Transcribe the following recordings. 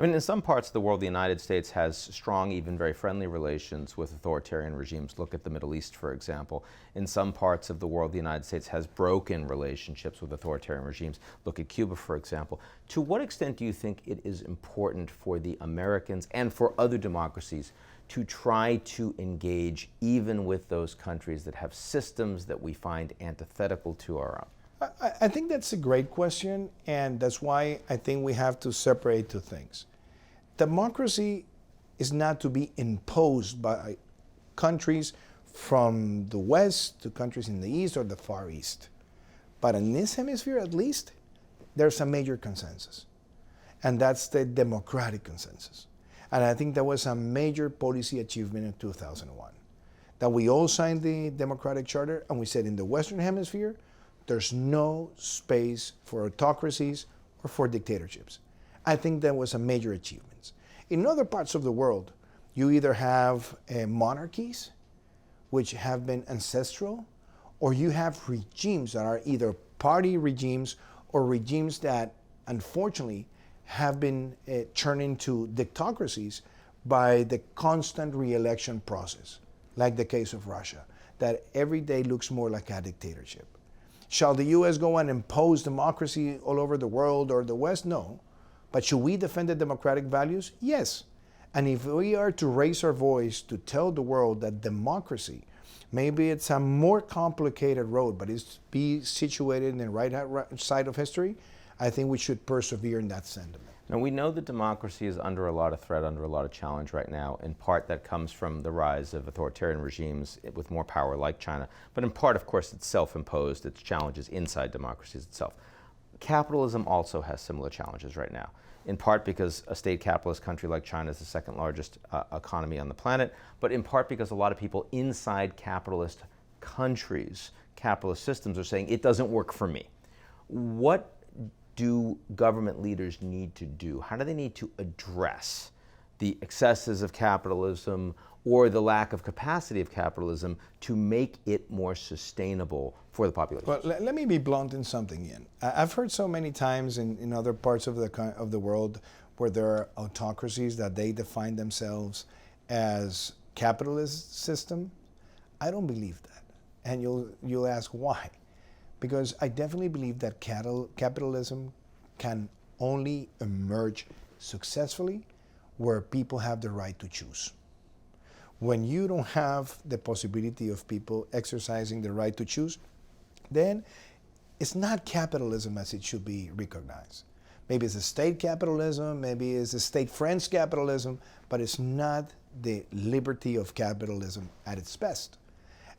I mean, in some parts of the world, the United States has strong, even very friendly relations with authoritarian regimes. Look at the Middle East, for example. In some parts of the world, the United States has broken relationships with authoritarian regimes. Look at Cuba, for example. To what extent do you think it is important for the Americans and for other democracies to try to engage even with those countries that have systems that we find antithetical to our own? I think that's a great question, and that's why I think we have to separate two things. Democracy is not to be imposed by countries from the West to countries in the East or the Far East. But in this hemisphere, at least, there's a major consensus, and that's the democratic consensus. And I think that was a major policy achievement in 2001, that we all signed the Democratic Charter, and we said in the Western Hemisphere, there's no space for autocracies or for dictatorships. I think that was a major achievement. In other parts of the world, you either have monarchies, which have been ancestral, or you have regimes that are either party regimes or regimes that, unfortunately, have been turned into dictocracies by the constant re-election process, like the case of Russia, that every day looks more like a dictatorship. Shall the U.S. go and impose democracy all over the world or the West? No. But should we defend the democratic values? Yes. And if we are to raise our voice to tell the world that democracy, maybe it's a more complicated road, but it's be situated in the right side of history, I think we should persevere in that sentiment. Now, we know that democracy is under a lot of threat, under a lot of challenge right now. In part, that comes from the rise of authoritarian regimes with more power like China. But in part, of course, it's self-imposed. It's challenges inside democracies itself. Capitalism also has similar challenges right now, in part because a state capitalist country like China is the second largest economy on the planet, but in part because a lot of people inside capitalist countries, capitalist systems, are saying, it doesn't work for me. What do government leaders need to do? How do they need to address the excesses of capitalism or the lack of capacity of capitalism to make it more sustainable for the population? Well, let me be blunt in something, Ian. I've heard so many times in other parts of the world where there are autocracies that they define themselves as capitalist system. I don't believe that. And you'll ask why. Because I definitely believe that capitalism can only emerge successfully where people have the right to choose. When you don't have the possibility of people exercising the right to choose, then it's not capitalism as it should be recognized. Maybe it's a state capitalism, maybe it's a state-friend's capitalism, but it's not the liberty of capitalism at its best.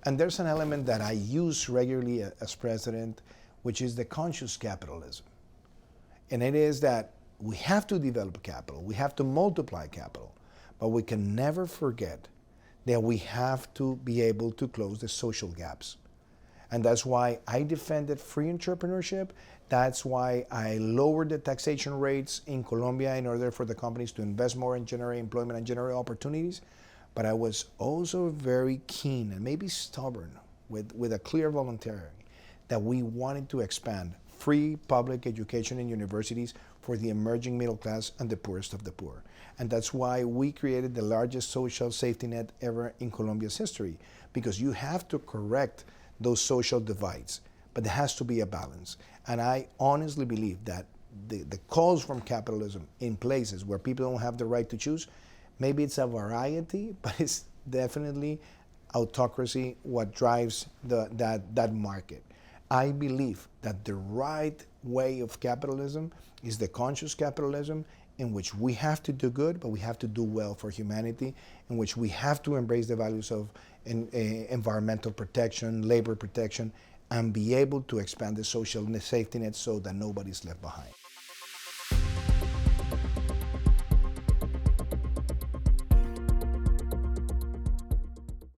And there's an element that I use regularly as president, which is the conscious capitalism. And it is that we have to develop capital, we have to multiply capital, but we can never forget that we have to be able to close the social gaps. And that's why I defended free entrepreneurship. That's why I lowered the taxation rates in Colombia in order for the companies to invest more and generate employment and generate opportunities. But I was also very keen and maybe stubborn with a clear volunteering that we wanted to expand free public education in universities for the emerging middle class and the poorest of the poor. And that's why we created the largest social safety net ever in Colombia's history, because you have to correct those social divides, but there has to be a balance. And I honestly believe that the calls from capitalism in places where people don't have the right to choose, maybe it's a variety, but it's definitely autocracy what drives that market. I believe that the right way of capitalism is the conscious capitalism in which we have to do good, but we have to do well for humanity, in which we have to embrace the values of environmental protection, labor protection, and be able to expand the social safety net so that nobody's left behind.